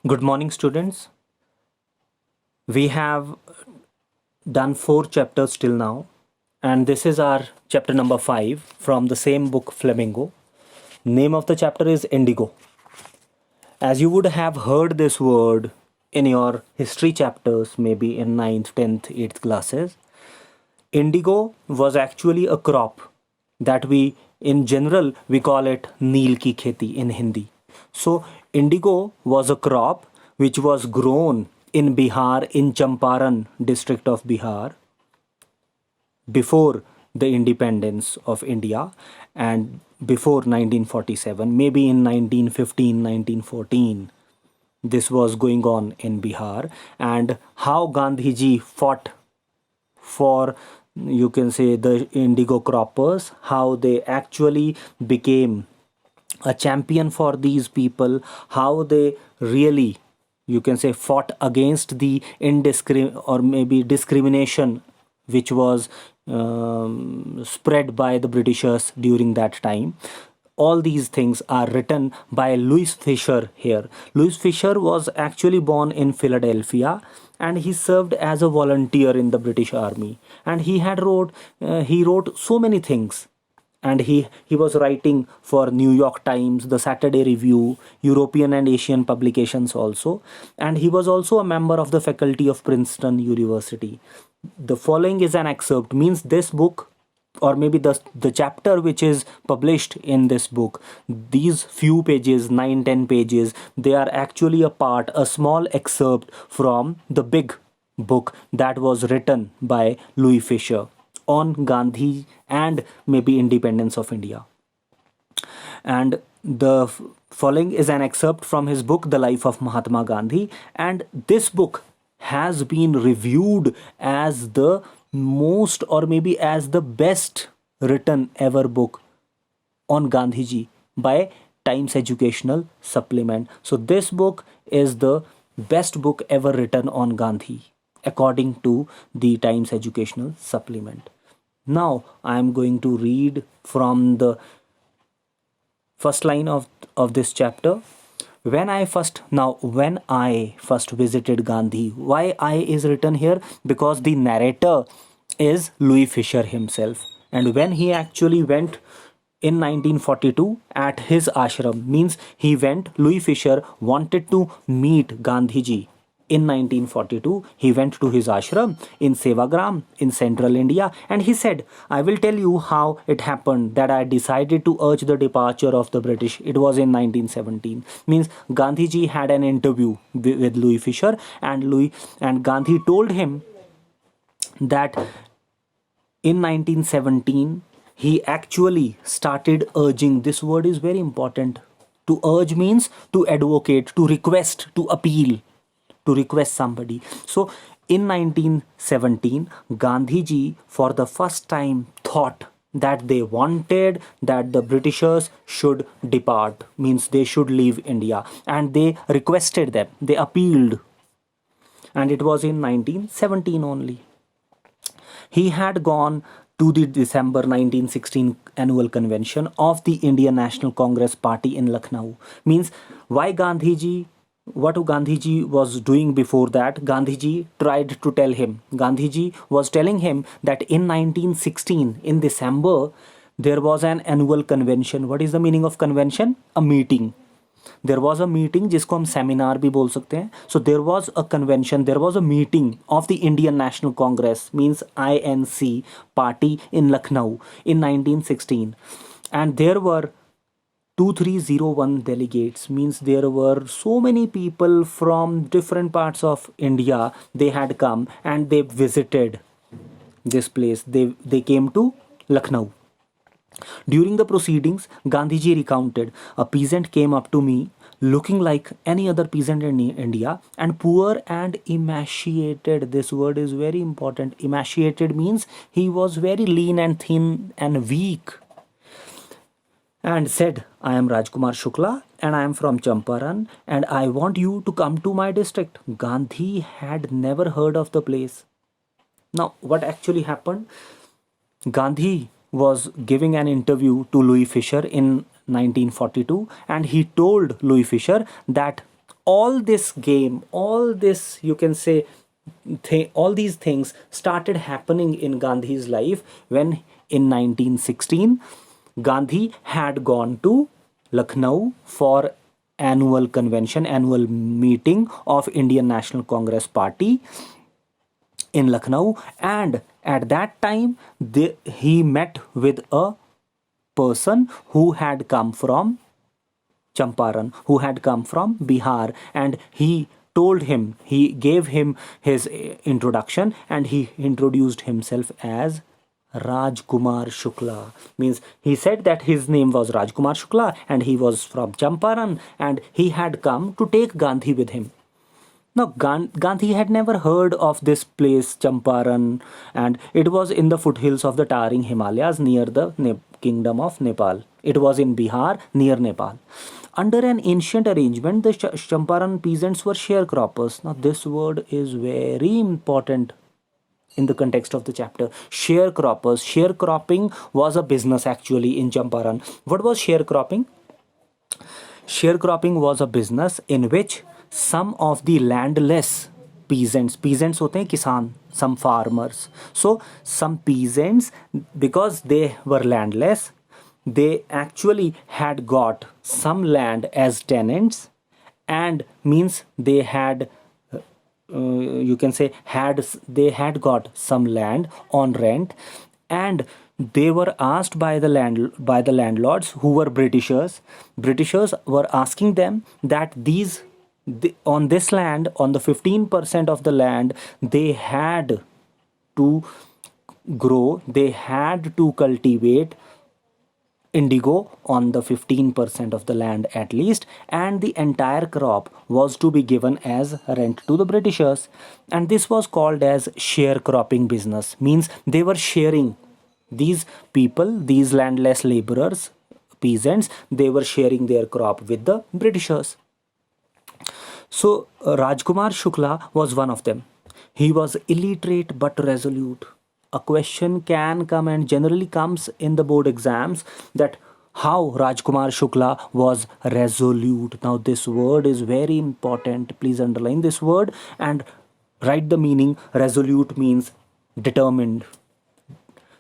Good morning, students. We have done 4 chapters till now, and this is our chapter number 5 from the same book, Flamingo. Name of the chapter is Indigo. As you would have heard this word in your history chapters, maybe in 9th, 10th, 8th classes, indigo was actually a crop that in general, we call it Neel ki kheti in Hindi. So, indigo was a crop which was grown in Bihar, in Champaran district of Bihar, before the independence of India and before 1947, maybe in 1915, 1914. This was going on in Bihar, and how Gandhiji fought for, you can say, the indigo croppers, how they actually became a champion for these people, how they really, you can say, fought against the or maybe discrimination which was spread by the Britishers during that time. All these things are written by Louis Fisher here. Louis Fisher was actually born in Philadelphia, and he served as a volunteer in the British Army. And he wrote so many things. And he was writing for New York Times, the Saturday Review, European and Asian publications also. And he was also a member of the faculty of Princeton University. The following is an excerpt, means this book, or maybe the chapter which is published in this book, these few pages, 9-10 pages, they are actually a small excerpt from the big book that was written by Louis Fisher on Gandhi and maybe independence of India. And the following is an excerpt from his book, The Life of Mahatma Gandhi. And this book has been reviewed as the most, or maybe as the best written ever book on Gandhiji by Times Educational Supplement. So this book is the best book ever written on Gandhi according to the Times Educational Supplement. Now I am going to read from the first line of this chapter. When I first visited Gandhi. Why I is written here? Because the narrator is Louis Fisher himself. And when he actually went in 1942 at his ashram, means Louis Fisher wanted to meet Gandhiji. In 1942, he went to his ashram in Sevagram in central India, and he said, I will tell you how it happened that I decided to urge the departure of the British. It was in 1917. Means Gandhiji had an interview with Louis Fisher, and Gandhi told him that in 1917, he actually started urging. This word is very important. To urge means to advocate, to request, to appeal, to request somebody. So in 1917, Gandhiji for the first time thought that they wanted that the Britishers should depart, means they should leave India, and they requested them, they appealed. And it was in 1917 only. He had gone to the December 1916 annual convention of the Indian National Congress Party in Lucknow. Means what Gandhiji was doing before that, Gandhiji tried to tell him. Gandhiji was telling him that in 1916, in December, there was an annual convention. What is the meaning of convention? A meeting. There was a meeting जिसको हम seminar भी बोल सकते हैं. So there was a convention, there was a meeting of the Indian National Congress, means INC party in Lucknow in 1916. And there were 2301 delegates, means there were so many people from different parts of India. They had come and they visited this place. They came to Lucknow. During the proceedings, Gandhiji recounted, a peasant came up to me looking like any other peasant in India, and poor and emaciated. This word is very important. Emaciated means he was very lean and thin and weak. And said, I am Rajkumar Shukla and I am from Champaran and I want you to come to my district. Gandhi had never heard of the place. Now, what actually happened? Gandhi was giving an interview to Louis Fisher in 1942, and he told Louis Fisher that all this game, all this, you can say, all these things started happening in Gandhi's life when in 1916 Gandhi had gone to Lucknow for annual meeting of Indian National Congress Party in Lucknow, and at that time he met with a person who had come from Champaran, who had come from Bihar, and he gave him his introduction, and he introduced himself as Rajkumar Shukla. Means he said that his name was Rajkumar Shukla and he was from Champaran and he had come to take Gandhi with him. Now, Gandhi had never heard of this place, Champaran, and it was in the foothills of the towering Himalayas near the kingdom of Nepal. It was in Bihar, near Nepal. Under an ancient arrangement, the Champaran peasants were sharecroppers. Now, this word is very important in the context of the chapter. Sharecroppers. Sharecropping was a business actually in Champaran. What was sharecropping? Sharecropping was a business in which some of the landless peasants होते हैं किसान, some farmers, so some peasants, because they were landless, they actually had got some land as tenants, and means they had you can say they had got some land on rent, and they were asked by the landlords, who were britishers were asking them that on this land, on the 15% of the land, they had to grow, they had to cultivate indigo on the 15% of the land at least, and the entire crop was to be given as rent to the britishers, and this was called as sharecropping business. Means they were sharing, these people, these landless laborers, peasants, they were sharing their crop with the britishers. So Rajkumar Shukla was one of them. He was illiterate but resolute. A question can come, and generally comes in the board exams, that how Rajkumar Shukla was resolute. Now this word is very important. Please underline this word and write the meaning. Resolute means determined.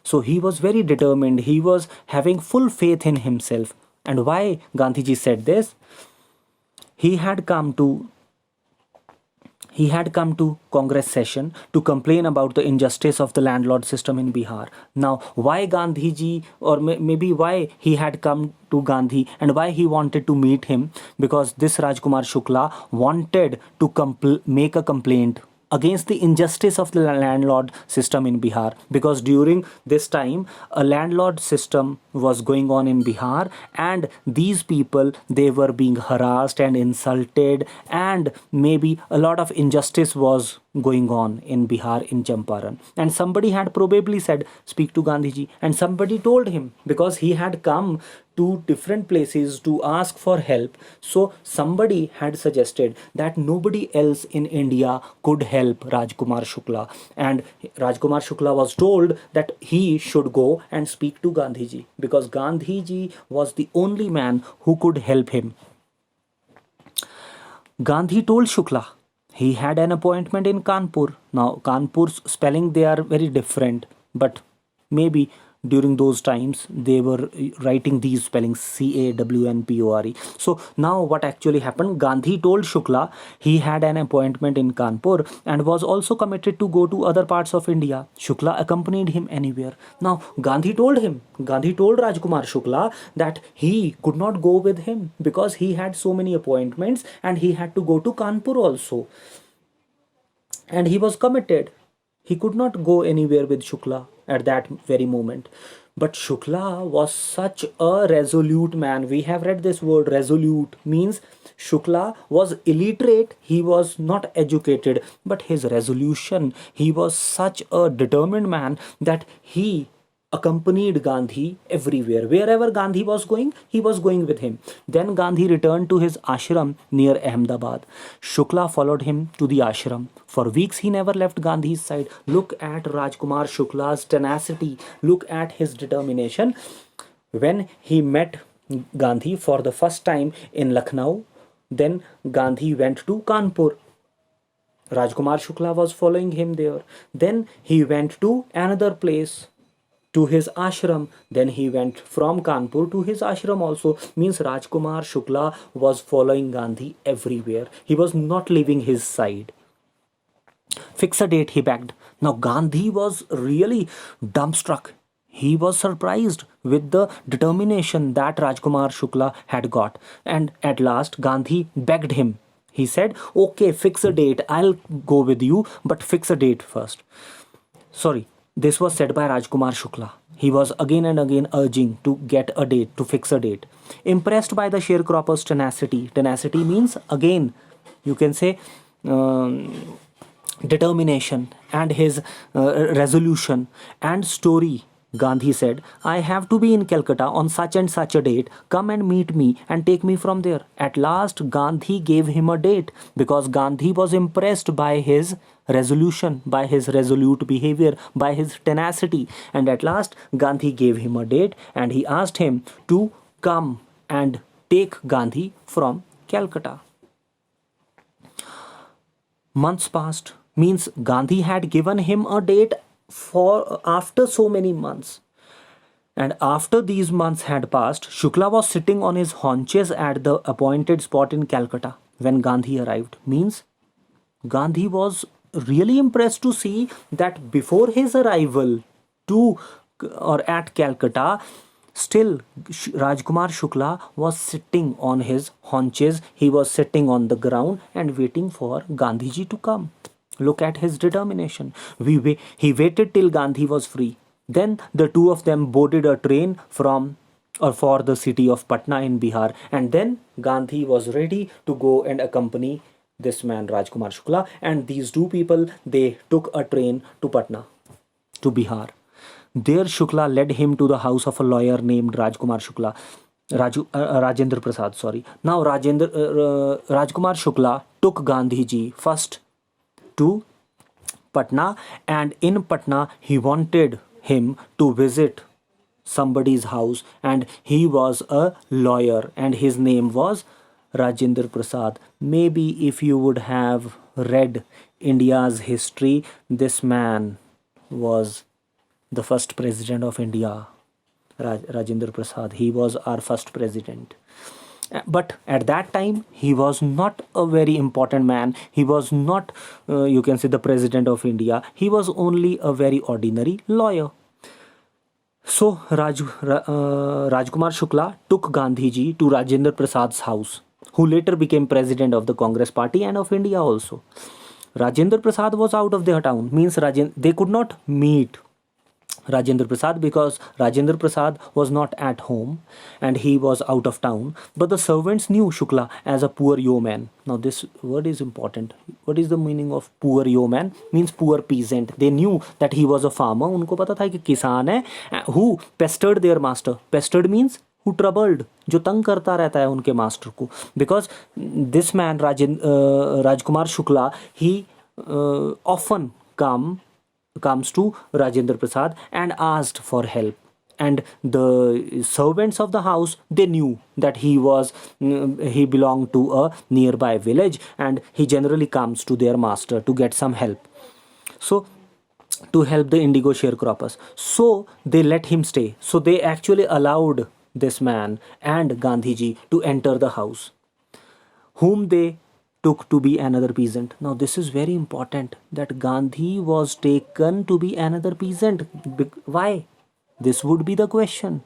So he was very determined. He was having full faith in himself. And why Gandhiji said this? He had come to Congress session to complain about the injustice of the landlord system in Bihar. Now, why Gandhiji, or maybe why he had come to Gandhi and why he wanted to meet him? Because this Rajkumar Shukla wanted to make a complaint against the injustice of the landlord system in Bihar, because during this time a landlord system was going on in Bihar, and these people, they were being harassed and insulted, and maybe a lot of injustice was going on in Bihar, in Champaran. And somebody had probably said, speak to Gandhiji, and somebody told him, because he had come to different places to ask for help. So somebody had suggested that nobody else in India could help Rajkumar Shukla, and Rajkumar Shukla was told that he should go and speak to Gandhiji, because Gandhiji was the only man who could help him. Gandhi told Shukla he had an appointment in Kanpur. Now Kanpur's spelling, they are very different, but maybe during those times they were writing these spellings, Cawnpore. So now what actually happened, Gandhi told Shukla he had an appointment in Kanpur and was also committed to go to other parts of India. Shukla accompanied him anywhere. Now Gandhi told Rajkumar Shukla that he could not go with him because he had so many appointments and he had to go to Kanpur also, and he was committed. He could not go anywhere with Shukla at that very moment. But Shukla was such a resolute man. We have read this word resolute, means Shukla was illiterate, he was not educated, but his resolution, he was such a determined man that he accompanied Gandhi everywhere. Wherever Gandhi was going, he was going with him. Then Gandhi returned to his ashram near Ahmedabad. Shukla followed him to the ashram. For weeks he never left Gandhi's side. Look at Rajkumar Shukla's tenacity. Look at his determination. When he met Gandhi for the first time in Lucknow, Then Gandhi went to Kanpur. Rajkumar Shukla was following him there. Then he went to another place, to his ashram. Then he went from Kanpur to his ashram also. Means Rajkumar Shukla was following Gandhi everywhere. He was not leaving his side. Fix a date, he begged. Now Gandhi was really dumbstruck. He was surprised with the determination that Rajkumar Shukla had got. And at last, Gandhi begged him. He said, okay, fix a date. I'll go with you, but fix a date first. Sorry, this was said by Rajkumar Shukla. He was again and again urging to get a date, to fix a date. Impressed by the sharecropper's tenacity. Tenacity means, again, you can say, determination and his resolution and story. Gandhi said, I have to be in Calcutta on such and such a date. Come and meet me and take me from there. At last, Gandhi gave him a date because Gandhi was impressed by his resolution, by his resolute behavior, by his tenacity. And at last, Gandhi gave him a date and he asked him to come and take Gandhi from Calcutta. Months passed. Means Gandhi had given him a date for after so many months. And after these months had passed, Shukla was sitting on his haunches at the appointed spot in Calcutta when Gandhi arrived. Means Gandhi was really impressed to see that before his arrival to or at Calcutta, still Rajkumar Shukla was sitting on his haunches. He was sitting on the ground and waiting for Gandhiji to come. Look at his determination. He waited till Gandhi was free. Then the two of them boarded a train from or for the city of Patna in Bihar. And then Gandhi was ready to go and accompany this man Rajkumar Shukla. And these two people, they took a train to Patna, to Bihar. There Shukla led him to the house of a lawyer named Rajkumar Shukla. Rajendra Prasad, sorry. Now Rajkumar Shukla took Gandhiji first to Patna, and in Patna he wanted him to visit somebody's house, and he was a lawyer and his name was Rajendra Prasad. Maybe if you would have read India's history, this man was the first president of India, Rajendra Prasad. He was our first president. But at that time, he was not a very important man. He was not, you can say, the president of India. He was only a very ordinary lawyer. So, Rajkumar Shukla took Gandhiji to Rajendra Prasad's house, who later became president of the Congress Party and of India also. Rajendra Prasad was out of their town. Means they could not meet Rajendra Prasad because Rajendra Prasad was not at home and he was out of town. But the servants knew Shukla as a poor yeoman. Now this word is important. What is the meaning of poor yeoman? Means poor peasant. They knew that he was a farmer. उनको पता था कि किसान है who pestered their master. Pestered means who troubled, जो तंग करता रहता है उनके मास्टर को. Because this man Rajkumar Shukla, he often comes to Rajendra Prasad and asked for help, and the servants of the house, they knew that he belonged to a nearby village and he generally comes to their master to get some help, so to help the indigo sharecroppers. So they let him stay. So they actually allowed this man and Gandhiji to enter the house, whom they took to be another peasant. Now this is very important, that Gandhi was taken to be another peasant. Why? This would be the question.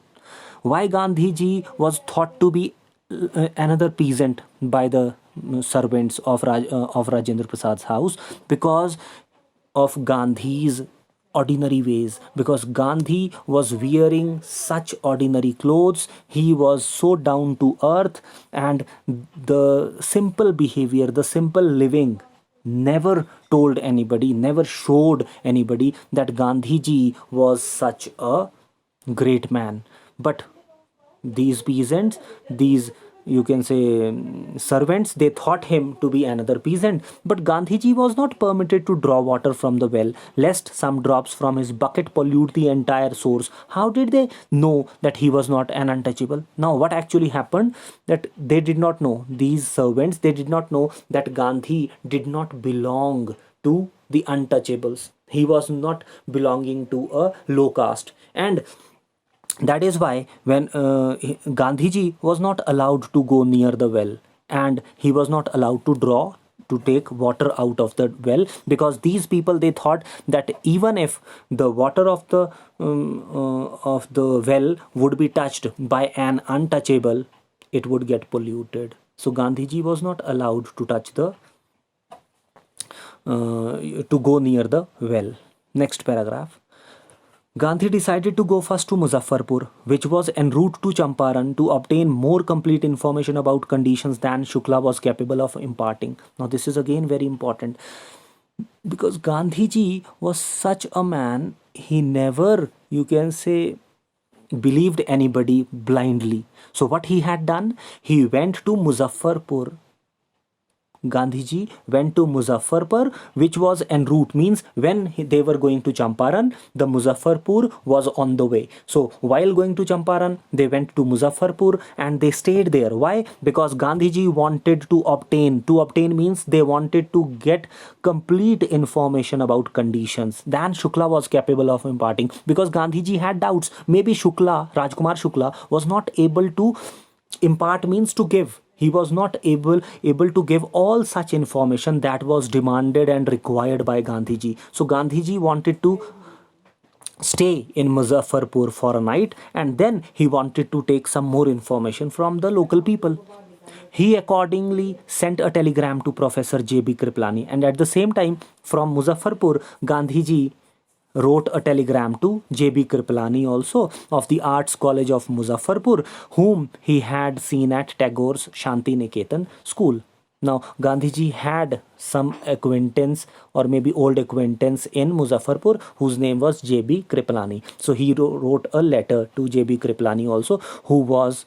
Why Gandhiji was thought to be another peasant by the servants of Rajendra Prasad's house? Because of Gandhi's ordinary ways, because Gandhi was wearing such ordinary clothes. He was so down to earth, and the simple behavior, the simple living never told anybody, never showed anybody that Gandhiji was such a great man. But these peasants, these you can say servants, they thought him to be another peasant. But Gandhiji was not permitted to draw water from the well, lest some drops from his bucket pollute the entire source. How did they know that he was not an untouchable? Now what actually happened, that they did not know, these servants, they did not know that Gandhi did not belong to the untouchables. He was not belonging to a low caste. And that is why when Gandhiji was not allowed to go near the well, and he was not allowed to draw, to take water out of the well, because these people, they thought that even if the water of the well would be touched by an untouchable, it would get polluted. So Gandhiji was not allowed to touch the to go near the well. Next paragraph. Gandhi decided to go first to Muzaffarpur, which was en route to Champaran, to obtain more complete information about conditions than Shukla was capable of imparting. Now, this is again very important, because Gandhiji was such a man, he never, you can say, believed anybody blindly. So, what he had done, he went to Muzaffarpur. Gandhiji went to Muzaffarpur, which was en route, means when they were going to Champaran, the Muzaffarpur was on the way. So while going to Champaran, they went to Muzaffarpur and they stayed there. Why? Because Gandhiji wanted to obtain means they wanted to get complete information about conditions than Shukla was capable of imparting, because Gandhiji had doubts. Maybe Shukla, Rajkumar Shukla, was not able to impart, means to give. He was not able to give all such information that was demanded and required by Gandhiji. So Gandhiji wanted to stay in Muzaffarpur for a night, and then he wanted to take some more information from the local people. He accordingly sent a telegram to Professor J.B. Kriplani, and at the same time, from Muzaffarpur, Gandhiji wrote a telegram to J.B. Kriplani also, of the Arts College of Muzaffarpur, whom he had seen at Tagore's Shanti Niketan school. Now, Gandhiji had some acquaintance, or maybe old acquaintance, in Muzaffarpur, whose name was J.B. Kriplani. So he wrote a letter to J.B. Kriplani also, who was,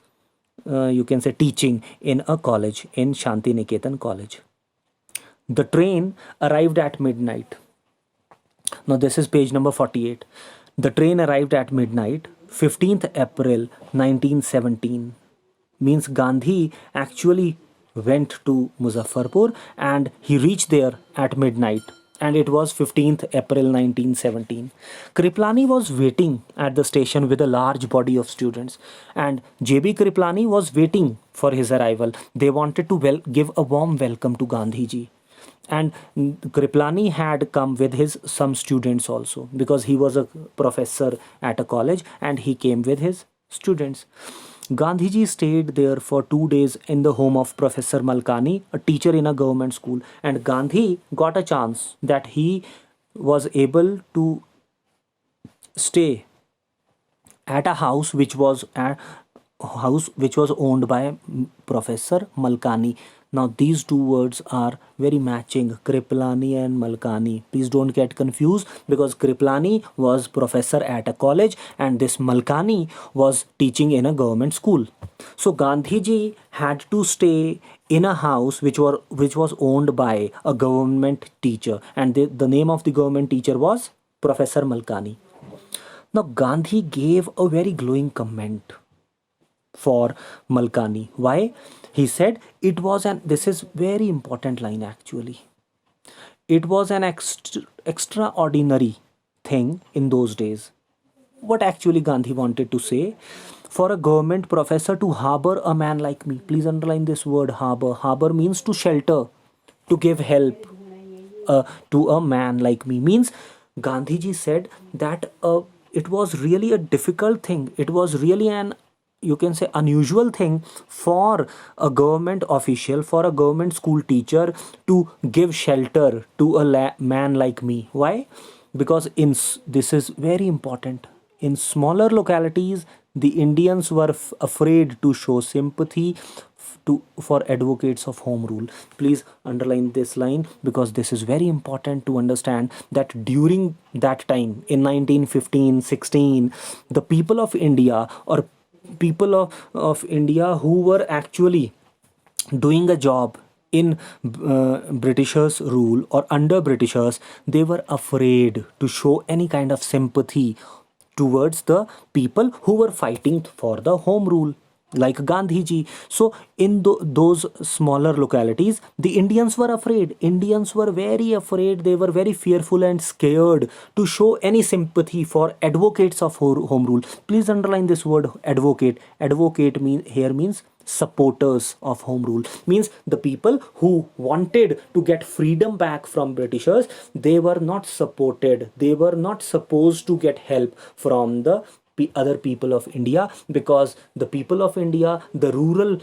you can say, teaching in a college, in Shanti Niketan college. The train arrived at midnight. Now this is page number 48. The train arrived at midnight, 15th April 1917. Means Gandhi actually went to Muzaffarpur and he reached there at midnight, and it was 15th April 1917. Kriplani was waiting at the station with a large body of students, and J.B. Kriplani was waiting for his arrival. They wanted to give a warm welcome to Gandhiji. And Kriplani had come with some students also, because he was a professor at a college and he came with his students. Gandhiji stayed there for 2 days in the home of Professor Malkani, a teacher in a government school, and Gandhi got a chance that he was able to stay at a house which was owned by Professor Malkani. Now these two words are very matching, Kriplani and Malkani. Please don't get confused, because Kriplani was professor at a college and this Malkani was teaching in a government school. So Gandhiji had to stay in a house which was owned by a government teacher, and the name of the government teacher was Professor Malkani. Now Gandhi gave a very glowing comment for Malkani. Why? He said it was this is very important line actually. It was an extraordinary thing in those days. What actually Gandhi wanted to say? For a government professor to harbor a man like me. Please underline this word, harbor. Harbor means to shelter, to give help to a man like me. Means Gandhiji said that it was really a difficult thing. It was really an, you can say, unusual thing for a government official, for a government school teacher, to give shelter to a man like me. Why? Because this is very important. In smaller localities, the Indians were afraid to show sympathy for advocates of home rule. Please underline this line, because this is very important to understand that during that time in 1915-16, the people of India, or people of India who were actually doing a job in Britishers rule or under Britishers, they were afraid to show any kind of sympathy towards the people who were fighting for the home rule, like Gandhiji. So in those smaller localities, the Indians were afraid. Indians were very afraid. They were very fearful and scared to show any sympathy for advocates of home rule. Please underline this word advocate. Advocate here means supporters of home rule, means the people who wanted to get freedom back from Britishers. They were not supported, they were not supposed to get help from the other people of India, because the people of India, the rural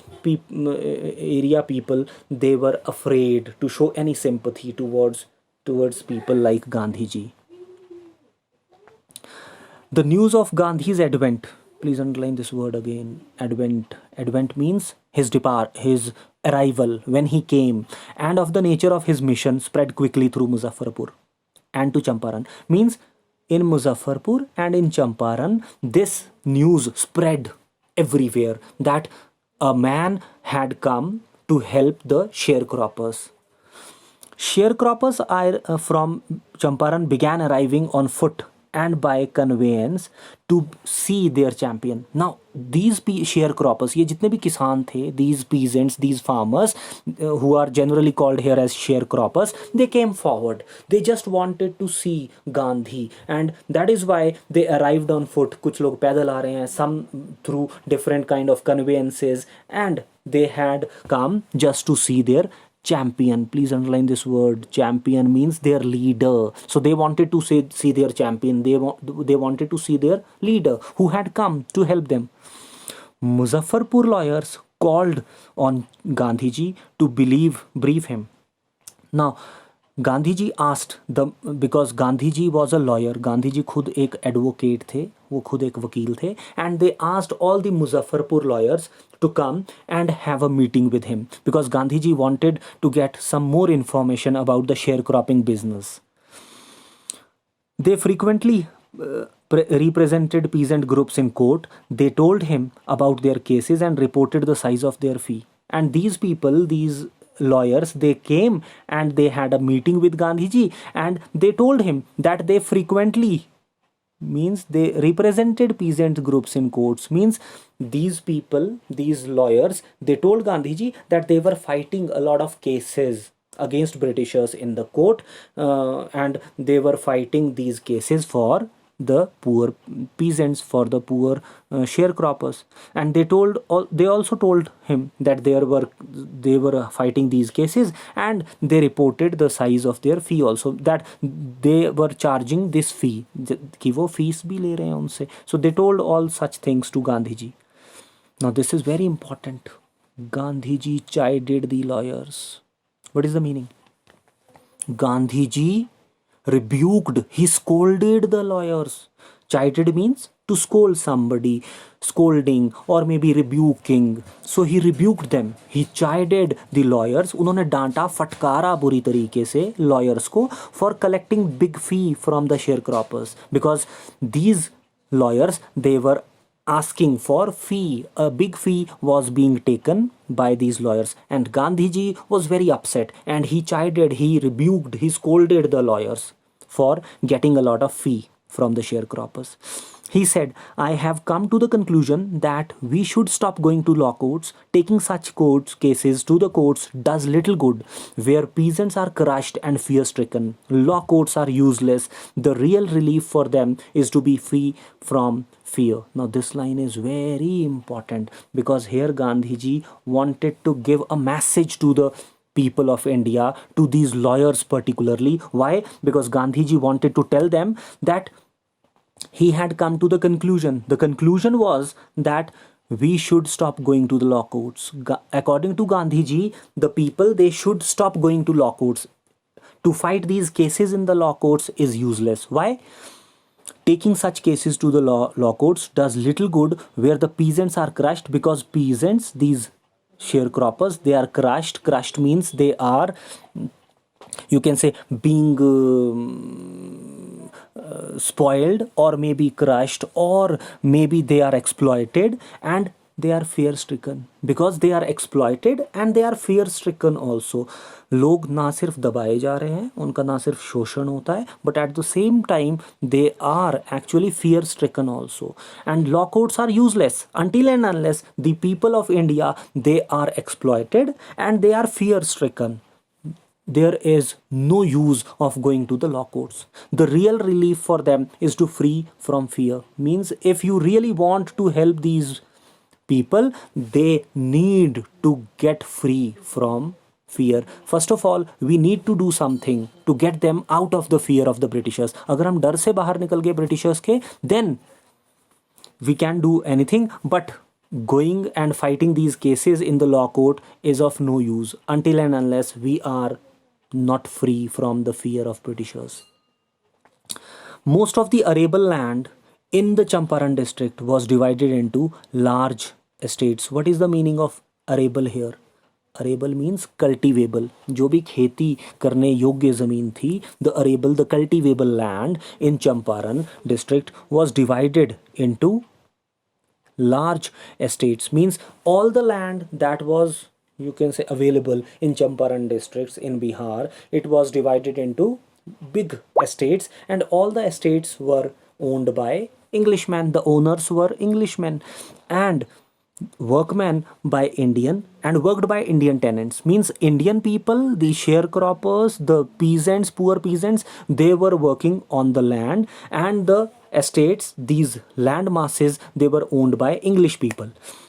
area people, they were afraid to show any sympathy towards people like Gandhiji. The news of Gandhi's advent, please underline this word again, advent. Advent means his arrival, when he came, and of the nature of his mission spread quickly through Muzaffarpur and to Champaran. Means in Muzaffarpur and in Champaran, this news spread everywhere that a man had come to help the sharecroppers. Sharecroppers from Champaran began arriving on foot and by conveyance to see their champion. Now, these sharecroppers, ये जितने भी किसान थे, these peasants, these farmers, who are generally called here as sharecroppers, they came forward. They just wanted to see Gandhi, and that is why they arrived on foot. कुछ लोग पैदल आ रहे हैं, some through different kind of conveyances, and they had come just to see their champion. Please underline this word. Champion means their leader. So they wanted to see their champion. They wanted to see their leader who had come to help them. Muzaffarpur lawyers called on Gandhiji to brief him. Now, Gandhiji asked because Gandhiji was a lawyer, Gandhiji खुद एक advocate थे, वो खुद एक वकील थे, and they asked all the Muzaffarpur lawyers to come and have a meeting with him, because Gandhiji wanted to get some more information about the sharecropping business. They frequently represented peasant groups in court. They told him about their cases and reported the size of their fee. And these people, these lawyers, they came and they had a meeting with Gandhiji, and they told him that they frequently, means they represented peasant groups in courts, means these people, these lawyers, they told Gandhiji that they were fighting a lot of cases against Britishers in the court, and they were fighting these cases for the poor peasants, for the poor sharecroppers. And they also told him that they were fighting these cases, and they reported the size of their fee also, that they were charging this fee, कि वो fees भी ले रहे हैं उनसे. So they told all such things to Gandhiji. Now this is very important. Gandhiji chided the lawyers. What is the meaning? Gandhiji rebuked, he scolded the lawyers. Chided means to scold somebody, scolding or maybe rebuking. So he rebuked them, he chided the lawyers. उन्होंने डांटा, फटकारा बुरी तरीके से lawyers को for collecting big fee from the sharecroppers, because these lawyers, they were asking for fee. A big fee was being taken by these lawyers, and Gandhiji was very upset, and he chided, he rebuked, he scolded the lawyers for getting a lot of fee from the sharecroppers. He said, I have come to the conclusion that we should stop going to law courts. Taking such cases to the courts does little good. Where peasants are crushed and fear-stricken, law courts are useless. The real relief for them is to be free from fear. Now this line is very important, because here Gandhiji wanted to give a message to the people of India, to these lawyers particularly. Why? Because Gandhiji wanted to tell them that he had come to the conclusion. The conclusion was that we should stop going to the law courts. According to Gandhiji, the people, they should stop going to law courts. To fight these cases in the law courts is useless. Why? Taking such cases to the law courts does little good where the peasants are crushed, because peasants, these sharecroppers, they are crushed. Crushed means they are, you can say, being spoiled, or maybe crushed, or maybe they are exploited, and they are fear stricken because they are exploited and they are fear stricken also. लोग ना सिर्फ दबाए जा रहे हैं, उनका ना सिर्फ शोषण होता है, but at the same time they are actually fear stricken also. And lockouts are useless until and unless the people of India, they are exploited and they are fear stricken. There is no use of going to the lockouts. The real relief for them is to free from fear. Means if you really want to help these people, they need to get free from fear. First of all, we need to do something to get them out of the fear of the Britishers. अगर हम डर से बाहर निकल गए Britishers के, then we can do anything, but going and fighting these cases in the lockout is of no use until and unless we are not free from the fear of Britishers. Most of the arable land in the Champaran district was divided into large estates. What is the meaning of arable here? Arable means cultivable. जो भी खेती करने योग्य ज़मीन थी, the arable, the cultivable land in Champaran district was divided into large estates. Means all the land that was, you can say, available in Champaran districts in Bihar, it was divided into big estates, and all the estates were owned by Englishmen. The owners were Englishmen, and workmen by Indian and worked by Indian tenants. Means Indian people, the sharecroppers, the peasants, poor peasants, they were working on the land, and the estates, these land masses, they were owned by English people.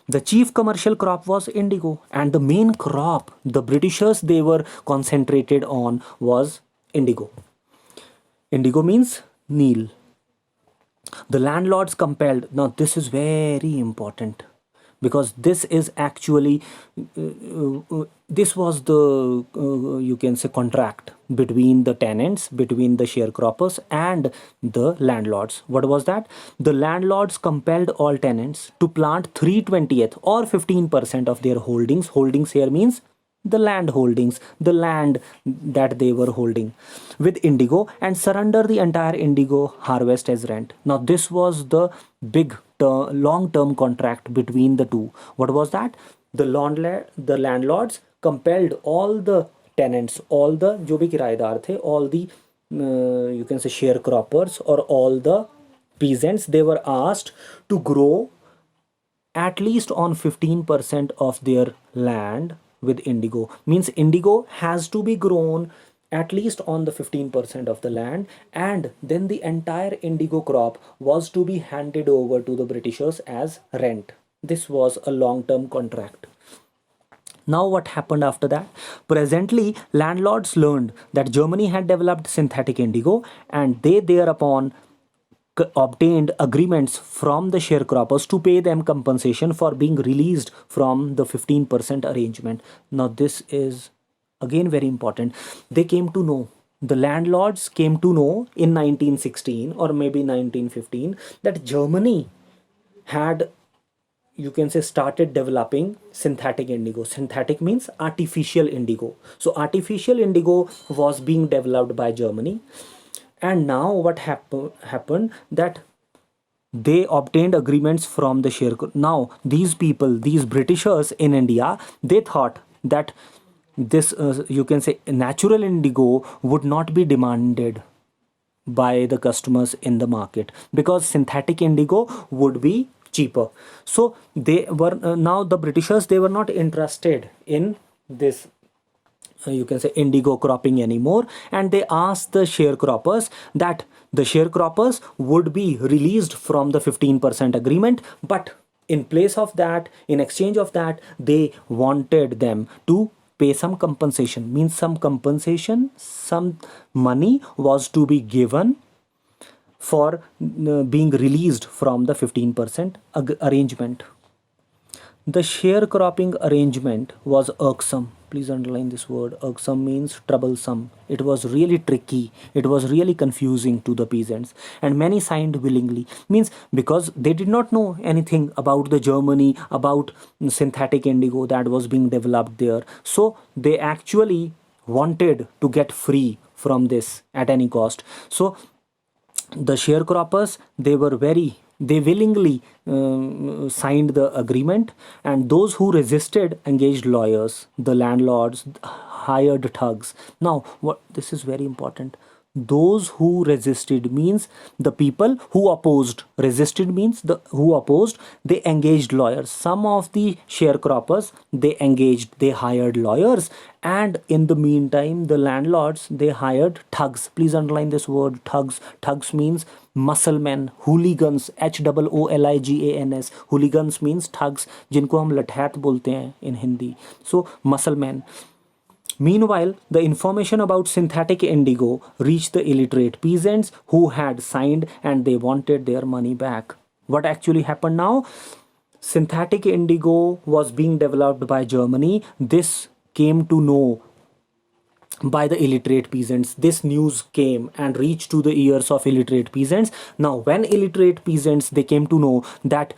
The chief commercial crop was indigo, and the main crop the Britishers, they were concentrated on was indigo. Indigo means Neil. The landlords compelled, now this is very important, because this is actually this was the you can say contract between the tenants, between the sharecroppers and the landlords. What was that? The landlords compelled all tenants to plant 3/20th or 15% of their holdings. Holdings here means the land holdings, the land that they were holding, with indigo, and surrender the entire indigo harvest as rent. Now this was the big long-term contract between the two. What was that? The landlords compelled all the tenants, all the जो भी किराएदार थे, all the you can say sharecroppers or all the peasants, they were asked to grow at least on 15% of their land with indigo. Means indigo has to be grown at least on the 15% of the land, and then the entire indigo crop was to be handed over to the Britishers as rent. This was a long-term contract. Now what happened after that? Presently, landlords learned that Germany had developed synthetic indigo, and they thereupon obtained agreements from the sharecroppers to pay them compensation for being released from the 15% arrangement. Now this is again very important. They came to know, the landlords came to know in 1916 or maybe 1915 that Germany had, you can say, started developing synthetic indigo. Synthetic means artificial indigo. So artificial indigo was being developed by Germany. And now what happened that they obtained agreements from the sharecroppers. Now these people, these Britishers in India, they thought that this you can say natural indigo would not be demanded by the customers in the market, because synthetic indigo would be cheaper. So they were now the Britishers, they were not interested in this you can say indigo cropping anymore, and they asked the sharecroppers that the sharecroppers would be released from the 15% agreement, but in place of that, in exchange of that, they wanted them to pay some compensation. Means some compensation, some money was to be given for being released from the 15% arrangement. The sharecropping arrangement was irksome. Please underline this word. Irksome means troublesome. It was really tricky. It was really confusing to the peasants, and many signed willingly. Means because they did not know anything about the Germany, about synthetic indigo that was being developed there. So they actually wanted to get free from this at any cost. So the sharecroppers, they were very They willingly signed the agreement, and those who resisted engaged lawyers. The landlords hired thugs. Now, what this is very important. Those who resisted means the people who opposed. Resisted means the who opposed. They engaged lawyers. Some of the sharecroppers, they engaged. They hired lawyers, and in the meantime, the landlords, they hired thugs. Please underline this word, thugs. Thugs means muscle men, hooligans, HOOLIGANS. Hooligans means thugs, जिनको हम लठैत बोलते हैं in Hindi. So muscle men. Meanwhile, the information about synthetic indigo reached the illiterate peasants who had signed, and they wanted their money back. What actually happened now? Synthetic indigo was being developed by Germany. This came to know by the illiterate peasants. This news came and reached to the ears of illiterate peasants. Now, when illiterate peasants, they came to know that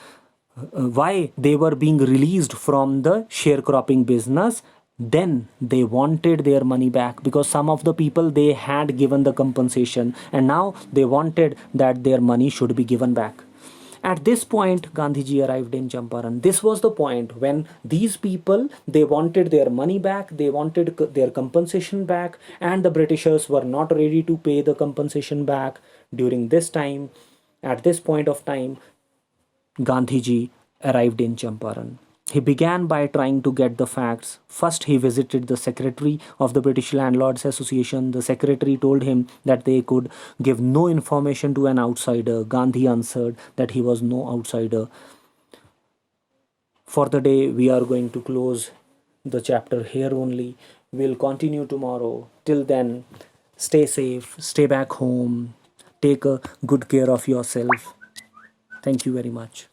why they were being released from the sharecropping business, then they wanted their money back, because some of the people, they had given the compensation, and now they wanted that their money should be given back. At this point, Gandhiji arrived in Champaran. This was the point when these people, they wanted their money back, they wanted their compensation back, and the Britishers were not ready to pay the compensation back. During this time, at this point of time, Gandhiji arrived in Champaran. He began by trying to get the facts. First, he visited the secretary of the British Landlords Association. The secretary told him that they could give no information to an outsider. Gandhi answered that he was no outsider. For the day, we are going to close the chapter here only. We'll continue tomorrow. Till then, stay safe, stay back home, take a good care of yourself. Thank you very much.